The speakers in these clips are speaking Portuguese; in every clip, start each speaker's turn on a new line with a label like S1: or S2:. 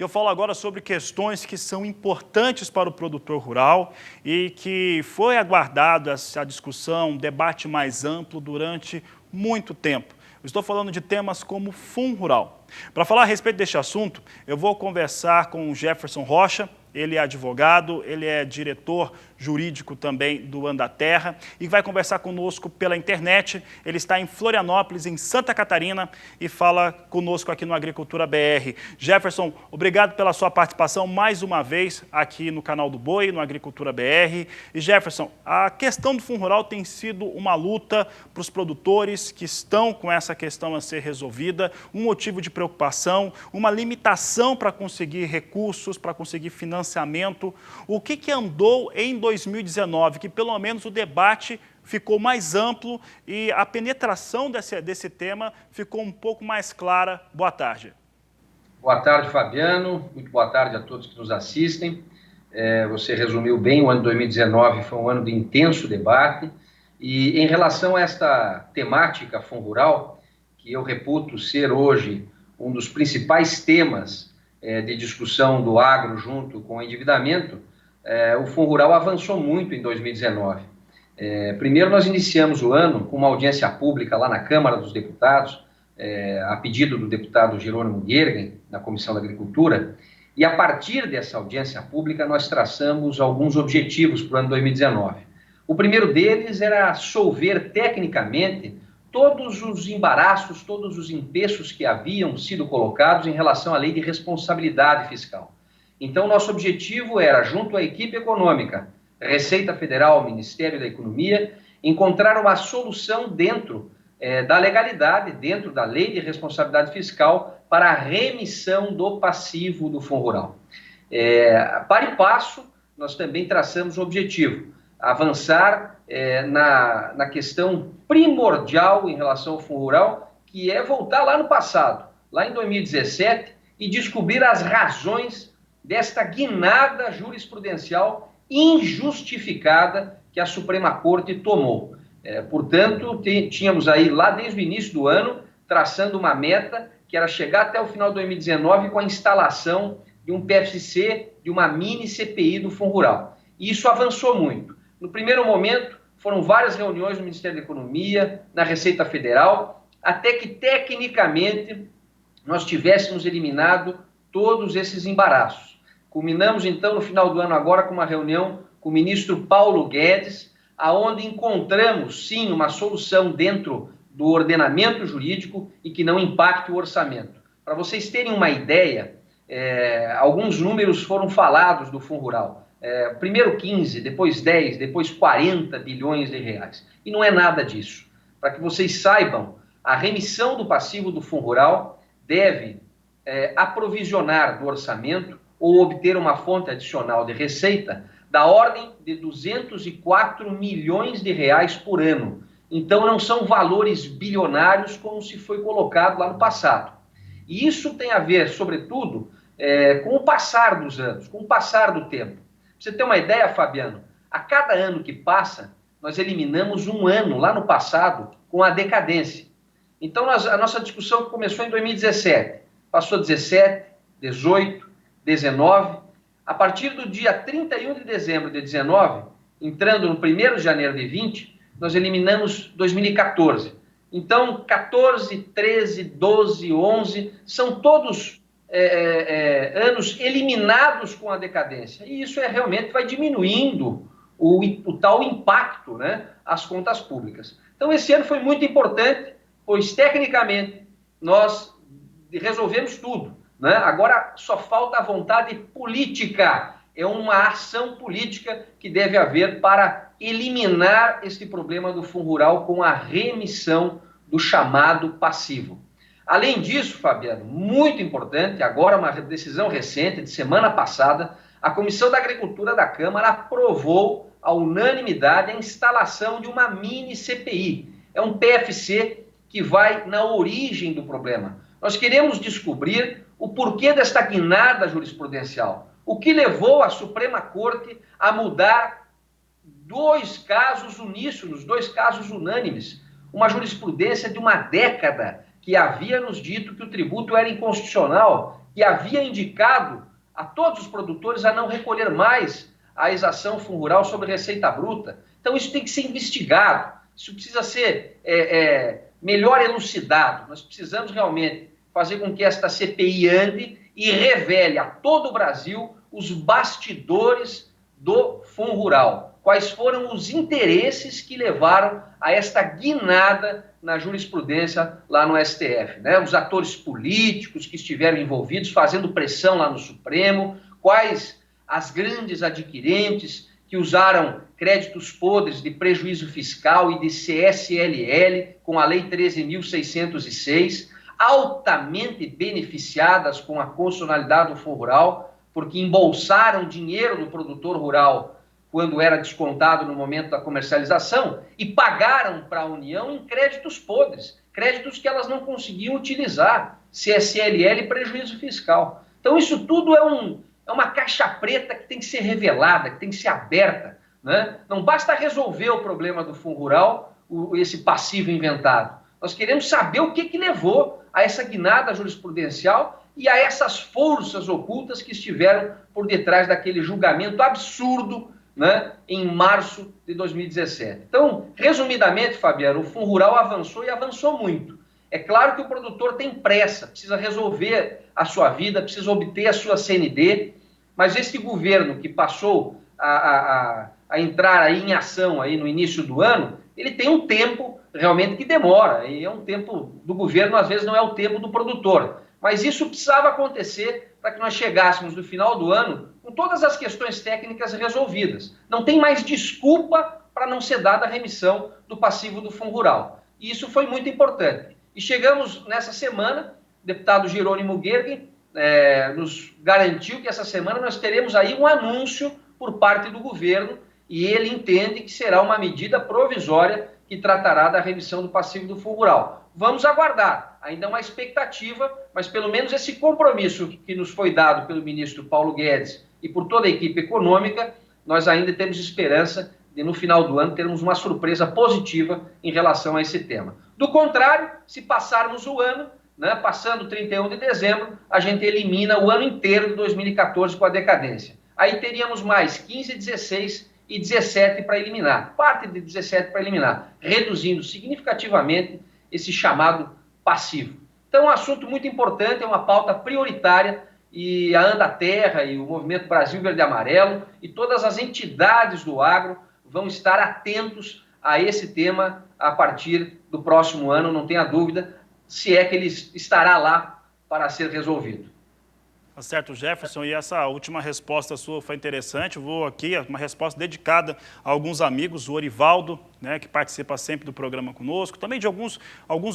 S1: Eu falo agora sobre questões que são importantes para o produtor rural e que foi aguardado essa discussão, um debate mais amplo durante muito tempo. Eu estou falando de temas como Fundo Rural. Para falar a respeito deste assunto, eu vou conversar com o Jefferson Rocha. Ele é advogado, ele é diretor jurídico também do Andaterra e vai conversar conosco pela internet. Ele está em Florianópolis, em Santa Catarina, e fala conosco aqui no Agricultura BR. Jefferson, obrigado pela sua participação mais uma vez aqui no canal do Boi, no Agricultura BR. E Jefferson, a questão do Fundo Rural tem sido uma luta para os produtores que estão com essa questão a ser resolvida, um motivo de preocupação, uma limitação para conseguir recursos, para conseguir financiamento. O que andou em 2019, que pelo menos o debate ficou mais amplo e a penetração desse tema ficou um pouco mais clara? Boa tarde.
S2: Boa tarde, Fabiano. Muito boa tarde a todos que nos assistem. Você resumiu bem, o ano de 2019 foi um ano de intenso debate. E em relação a esta temática Fundo Rural, que eu reputo ser hoje um dos principais temas de discussão do agro junto com o endividamento, o Fundo Rural avançou muito em 2019. Primeiro, nós iniciamos o ano com uma audiência pública lá na Câmara dos Deputados, a pedido do deputado Jerônimo Gergen, na Comissão da Agricultura, e a partir dessa audiência pública nós traçamos alguns objetivos para o ano 2019. O primeiro deles era solver tecnicamente todos os embaraços, todos os empeços que haviam sido colocados em relação à lei de responsabilidade fiscal. Então, nosso objetivo era, junto à equipe econômica, Receita Federal, Ministério da Economia, encontrar uma solução dentro da legalidade, dentro da lei de responsabilidade fiscal, para a remissão do passivo do Fundo Rural. Para e passo, nós também traçamos o objetivo, avançar na questão primordial em relação ao Fundo Rural, que é voltar lá no passado, lá em 2017, e descobrir as razões desta guinada jurisprudencial injustificada que a Suprema Corte tomou. Portanto, tínhamos aí, lá desde o início do ano, traçando uma meta que era chegar até o final de 2019 com a instalação de um PFC, de uma mini CPI do Fundo Rural. E isso avançou muito. No primeiro momento, foram várias reuniões no Ministério da Economia, na Receita Federal, até que, tecnicamente, nós tivéssemos eliminado todos esses embaraços. Culminamos, então, no final do ano agora, com uma reunião com o ministro Paulo Guedes, aonde encontramos, sim, uma solução dentro do ordenamento jurídico e que não impacte o orçamento. Para vocês terem uma ideia, alguns números foram falados do Fundo Rural. Primeiro 15, depois 10, depois 40 bilhões de reais. E não é nada disso. Para que vocês saibam, a remissão do passivo do Fundo Rural deve aprovisionar do orçamento ou obter uma fonte adicional de receita da ordem de 204 milhões de reais por ano. Então não são valores bilionários como se foi colocado lá no passado. E isso tem a ver, sobretudo, com o passar dos anos, com o passar do tempo. Pra você ter uma ideia, Fabiano, a cada ano que passa, nós eliminamos um ano lá no passado com a decadência. Então, a nossa discussão começou em 2017, passou 17, 18, 19. A partir do dia 31 de dezembro de 19, entrando no 1º de janeiro de 20, nós eliminamos 2014. Então, 14, 13, 12, 11, são todos anos eliminados com a decadência. E isso realmente vai diminuindo o tal impacto, né, às contas públicas. Então, esse ano foi muito importante, pois, tecnicamente, nós resolvemos tudo, né? Agora, só falta a vontade política. É uma ação política que deve haver para eliminar este problema do Fundo Rural com a remissão do chamado passivo. Além disso, Fabiano, muito importante, agora uma decisão recente, de semana passada, a Comissão da Agricultura da Câmara aprovou à unanimidade a instalação de uma mini CPI. É um PFC que vai na origem do problema. Nós queremos descobrir o porquê desta guinada jurisprudencial. O que levou a Suprema Corte a mudar dois casos uníssonos, dois casos unânimes. Uma jurisprudência de uma década que havia nos dito que o tributo era inconstitucional, que havia indicado a todos os produtores a não recolher mais a exação FUNRURAL sobre receita bruta. Então isso tem que ser investigado, isso precisa ser melhor elucidado. Nós precisamos realmente fazer com que esta CPI ande e revele a todo o Brasil os bastidores do FUNRURAL. Quais foram os interesses que levaram a esta guinada na jurisprudência lá no STF, né? Os atores políticos que estiveram envolvidos, fazendo pressão lá no Supremo, quais as grandes adquirentes que usaram créditos podres de prejuízo fiscal e de CSLL com a Lei 13.606, altamente beneficiadas com a constitucionalidade do FUNRURAL, porque embolsaram dinheiro do produtor rural quando era descontado no momento da comercialização, e pagaram para a União em créditos podres, créditos que elas não conseguiam utilizar, CSLL e prejuízo fiscal. Então isso tudo é uma caixa preta que tem que ser revelada, que tem que ser aberta, né? Não basta resolver o problema do FUNRURAL, esse passivo inventado. Nós queremos saber o que levou a essa guinada jurisprudencial e a essas forças ocultas que estiveram por detrás daquele julgamento absurdo, né, em março de 2017. Então, resumidamente, Fabiano, o FUNRURAL avançou e avançou muito. É claro que o produtor tem pressa, precisa resolver a sua vida, precisa obter a sua CND, mas esse governo que passou a entrar aí em ação aí no início do ano, ele tem um tempo realmente que demora, e é um tempo do governo, às vezes não é o tempo do produtor. Mas isso precisava acontecer para que nós chegássemos no final do ano com todas as questões técnicas resolvidas. Não tem mais desculpa para não ser dada a remissão do passivo do FUNRURAL. E isso foi muito importante. E chegamos nessa semana, o deputado Jerônimo Gergen nos garantiu que essa semana nós teremos aí um anúncio por parte do governo e ele entende que será uma medida provisória que tratará da remissão do passivo do FUNRURAL. Vamos aguardar, ainda é uma expectativa, mas pelo menos esse compromisso que nos foi dado pelo ministro Paulo Guedes e por toda a equipe econômica, nós ainda temos esperança de no final do ano termos uma surpresa positiva em relação a esse tema. Do contrário, se passarmos o ano, né, passando 31 de dezembro, a gente elimina o ano inteiro de 2014 com a decadência. Aí teríamos mais 15, 16 e 17 para eliminar, parte de 17 para eliminar, reduzindo significativamente esse chamado passivo. Então, é um assunto muito importante, é uma pauta prioritária e a Andaterra e o Movimento Brasil Verde e Amarelo e todas as entidades do agro vão estar atentos a esse tema a partir do próximo ano, não tenha dúvida, se é que ele estará lá para ser resolvido.
S1: Tá certo, Jefferson, e essa última resposta sua foi interessante. Eu vou aqui, uma resposta dedicada a alguns amigos, o Orivaldo, né, que participa sempre do programa conosco, também de alguns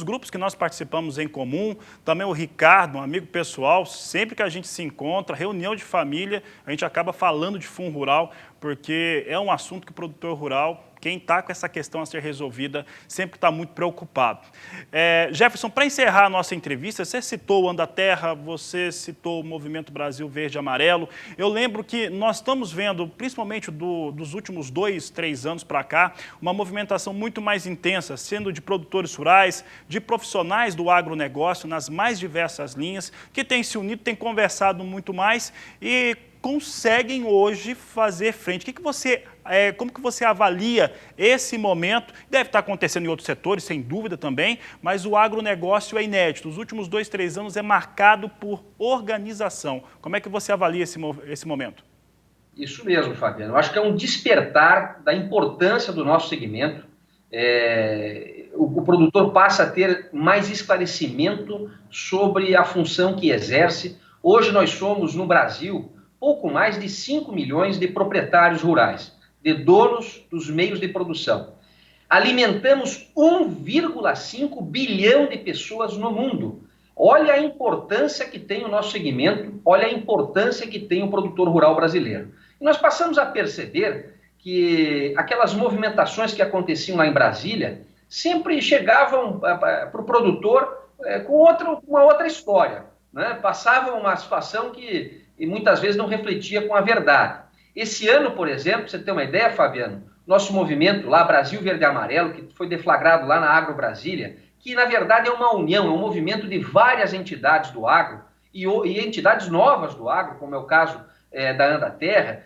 S1: grupos que nós participamos em comum, também o Ricardo, um amigo pessoal, sempre que a gente se encontra, reunião de família, a gente acaba falando de FUNRURAL, porque é um assunto que o produtor rural, quem está com essa questão a ser resolvida, sempre está muito preocupado. Jefferson, para encerrar a nossa entrevista, você citou o Andaterra, você citou o Movimento Brasil Verde e Amarelo. Eu lembro que nós estamos vendo, principalmente dos últimos 2, 3 anos para cá, uma movimentação muito mais intensa, sendo de produtores rurais, de profissionais do agronegócio, nas mais diversas linhas, que têm se unido, têm conversado muito mais e conseguem hoje fazer frente. Como que você avalia esse momento? Deve estar acontecendo em outros setores, sem dúvida também, mas o agronegócio é inédito. Os últimos 2, 3 anos é marcado por organização. Como é que você avalia esse momento?
S2: Isso mesmo, Fabiano. Eu acho que é um despertar da importância do nosso segmento. O produtor passa a ter mais esclarecimento sobre a função que exerce. Hoje nós somos, no Brasil, pouco mais de 5 milhões de proprietários rurais, de donos dos meios de produção. Alimentamos 1,5 bilhão de pessoas no mundo. Olha a importância que tem o nosso segmento, olha a importância que tem o produtor rural brasileiro. E nós passamos a perceber que aquelas movimentações que aconteciam lá em Brasília sempre chegavam para o produtor com uma outra história, né? Passavam uma situação que muitas vezes não refletia com a verdade. Esse ano, por exemplo, para você ter uma ideia, Fabiano, nosso movimento lá, Brasil Verde e Amarelo, que foi deflagrado lá na Agro Brasília, que na verdade é uma união, é um movimento de várias entidades do agro, e entidades novas do agro, como é o caso da Andaterra,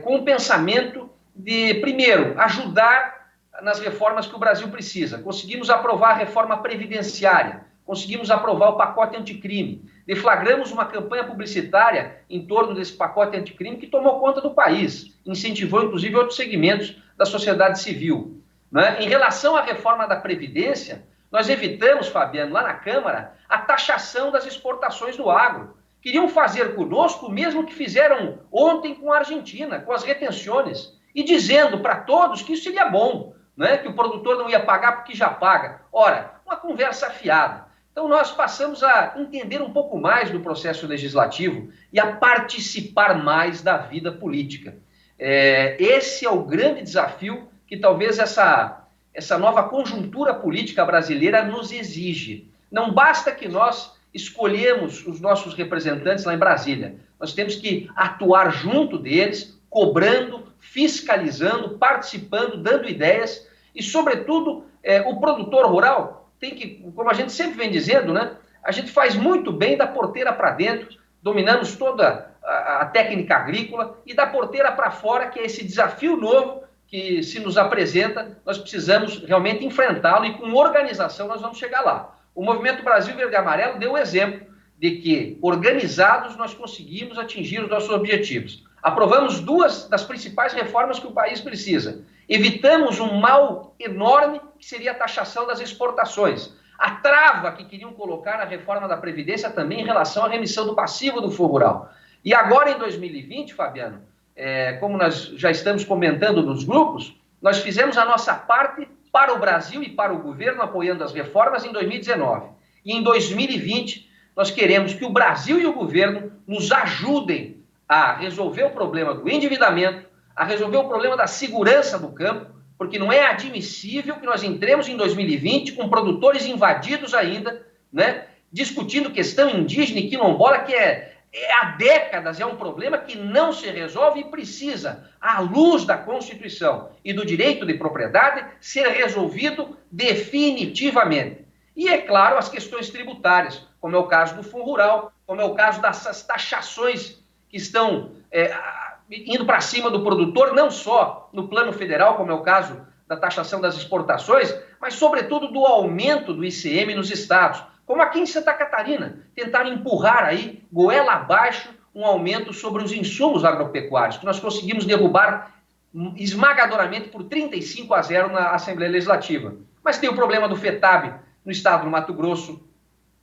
S2: com o pensamento de, primeiro, ajudar nas reformas que o Brasil precisa. Conseguimos aprovar a reforma previdenciária, conseguimos aprovar o pacote anticrime, deflagramos uma campanha publicitária em torno desse pacote anticrime que tomou conta do país, incentivou inclusive outros segmentos da sociedade civil. Né? Em relação à reforma da Previdência, nós evitamos, Fabiano, lá na Câmara, a taxação das exportações do agro. Queriam fazer conosco o mesmo que fizeram ontem com a Argentina, com as retenções, e dizendo para todos que isso seria bom, né? Que o produtor não ia pagar porque já paga. Ora, uma conversa afiada. Então nós passamos a entender um pouco mais do processo legislativo e a participar mais da vida política. Esse é o grande desafio que talvez essa nova conjuntura política brasileira nos exige. Não basta que nós escolhemos os nossos representantes lá em Brasília. Nós temos que atuar junto deles, cobrando, fiscalizando, participando, dando ideias e, sobretudo, o produtor rural tem que, como a gente sempre vem dizendo, né? A gente faz muito bem da porteira para dentro, dominamos toda a técnica agrícola e da porteira para fora, que é esse desafio novo que se nos apresenta, nós precisamos realmente enfrentá-lo e com organização nós vamos chegar lá. O Movimento Brasil Verde e Amarelo deu o exemplo de que, organizados, nós conseguimos atingir os nossos objetivos. Aprovamos 2 das principais reformas que o país precisa. Evitamos um mal enorme, que seria a taxação das exportações. A trava que queriam colocar na reforma da Previdência também em relação à remissão do passivo do Fundo Rural. E agora, em 2020, Fabiano, como nós já estamos comentando nos grupos, nós fizemos a nossa parte para o Brasil e para o governo, apoiando as reformas em 2019. E em 2020, nós queremos que o Brasil e o governo nos ajudem a resolver o problema do endividamento, a resolver o problema da segurança do campo, porque não é admissível que nós entremos em 2020 com produtores invadidos ainda, né, discutindo questão indígena e quilombola, que há décadas é um problema que não se resolve e precisa, à luz da Constituição e do direito de propriedade, ser resolvido definitivamente. E, é claro, as questões tributárias, como é o caso do Fundo Rural, como é o caso dessas taxações que estão indo para cima do produtor, não só no plano federal, como é o caso da taxação das exportações, mas, sobretudo, do aumento do ICM nos estados, como aqui em Santa Catarina, tentaram empurrar aí, goela abaixo, um aumento sobre os insumos agropecuários, que nós conseguimos derrubar esmagadoramente por 35-0 na Assembleia Legislativa. Mas tem o problema do FETAB no estado do Mato Grosso,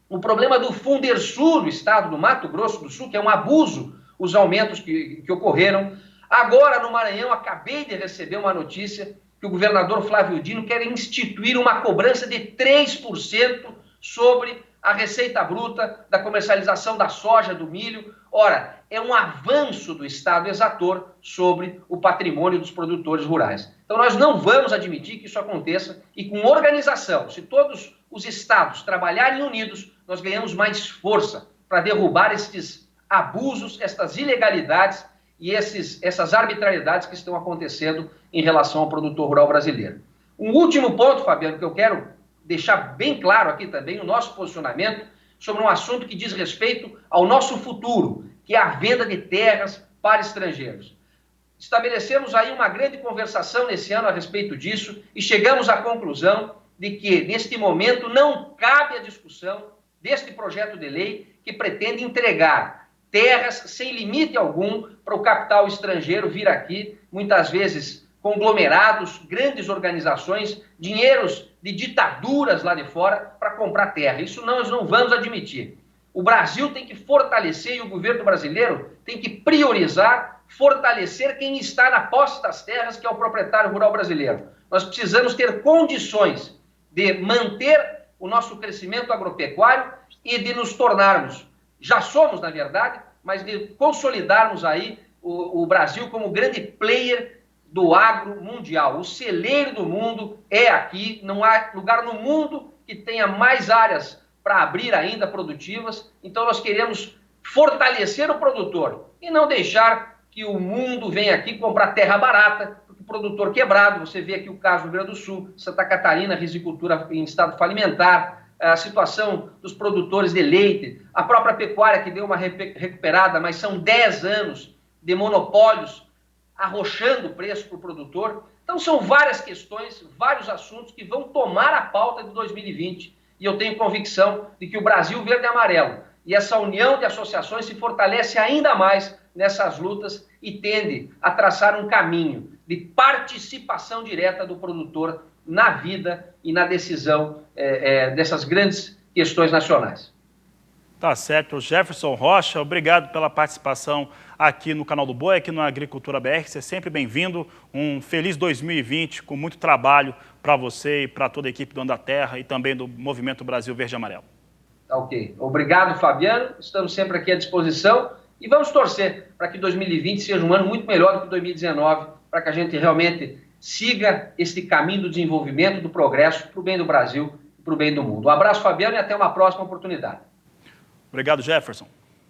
S2: o problema do Fundersul no estado do Mato Grosso do Sul, que é um abuso, os aumentos que ocorreram. Agora, no Maranhão, acabei de receber uma notícia que o governador Flávio Dino quer instituir uma cobrança de 3% sobre a receita bruta da comercialização da soja, do milho. Ora, é um avanço do Estado exator sobre o patrimônio dos produtores rurais. Então, nós não vamos admitir que isso aconteça e, com organização, se todos os estados trabalharem unidos, nós ganhamos mais força para derrubar estes abusos, estas ilegalidades e essas arbitrariedades que estão acontecendo em relação ao produtor rural brasileiro. Um último ponto, Fabiano, que eu quero deixar bem claro aqui também o nosso posicionamento sobre um assunto que diz respeito ao nosso futuro, que é a venda de terras para estrangeiros. Estabelecemos aí uma grande conversação nesse ano a respeito disso e chegamos à conclusão de que, neste momento, não cabe a discussão deste projeto de lei que pretende entregar terras sem limite algum para o capital estrangeiro vir aqui, muitas vezes conglomerados, grandes organizações, dinheiros de ditaduras lá de fora para comprar terra. Isso nós não vamos admitir. O Brasil tem que fortalecer e o governo brasileiro tem que priorizar, fortalecer quem está na posse das terras, que é o proprietário rural brasileiro. Nós precisamos ter condições de manter o nosso crescimento agropecuário e de nos tornarmos, já somos na verdade, mas de consolidarmos aí o Brasil como grande player do agro mundial. O celeiro do mundo é aqui, não há lugar no mundo que tenha mais áreas para abrir ainda produtivas. Então nós queremos fortalecer o produtor e não deixar que o mundo venha aqui comprar terra barata, porque o produtor quebrado, você vê aqui o caso do Rio Grande do Sul, Santa Catarina, risicultura em estado falimentar, a situação dos produtores de leite, a própria pecuária que deu uma recuperada, mas são 10 anos de monopólios arrochando o preço para o produtor. Então são várias questões, vários assuntos que vão tomar a pauta de 2020 e eu tenho convicção de que o Brasil Verde e Amarelo e essa união de associações se fortalece ainda mais nessas lutas e tende a traçar um caminho de participação direta do produtor na vida e na decisão dessas grandes questões nacionais.
S1: Tá certo. Jefferson Rocha, obrigado pela participação aqui no Canal do Boi, aqui no Agricultura BR. Você é sempre bem-vindo. Um feliz 2020 com muito trabalho para você e para toda a equipe do Ano da Terra e também do Movimento Brasil Verde e Amarelo.
S2: Tá ok. Obrigado, Fabiano. Estamos sempre aqui à disposição e vamos torcer para que 2020 seja um ano muito melhor do que 2019, para que a gente realmente siga esse caminho do desenvolvimento, do progresso, para o bem do Brasil e para o bem do mundo. Um abraço, Fabiano, e até uma próxima oportunidade.
S1: Obrigado, Jefferson.